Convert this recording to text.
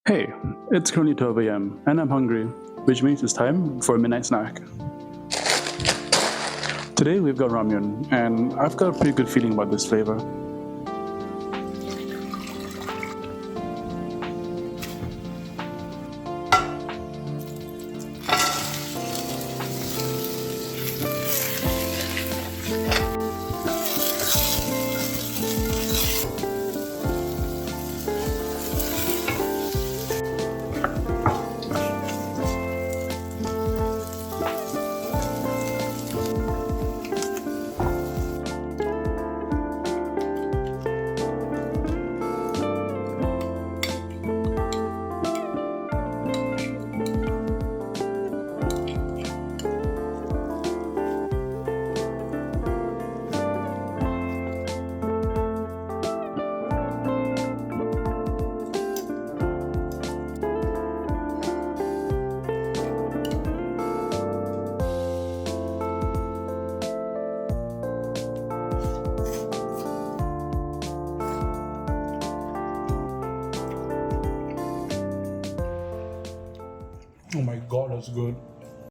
Hey, it's currently 12 a.m. and I'm hungry, which means it's time for a midnight snack. Today we've got ramyeon, and I've got a pretty good feeling about this flavor. Oh my god, that's good.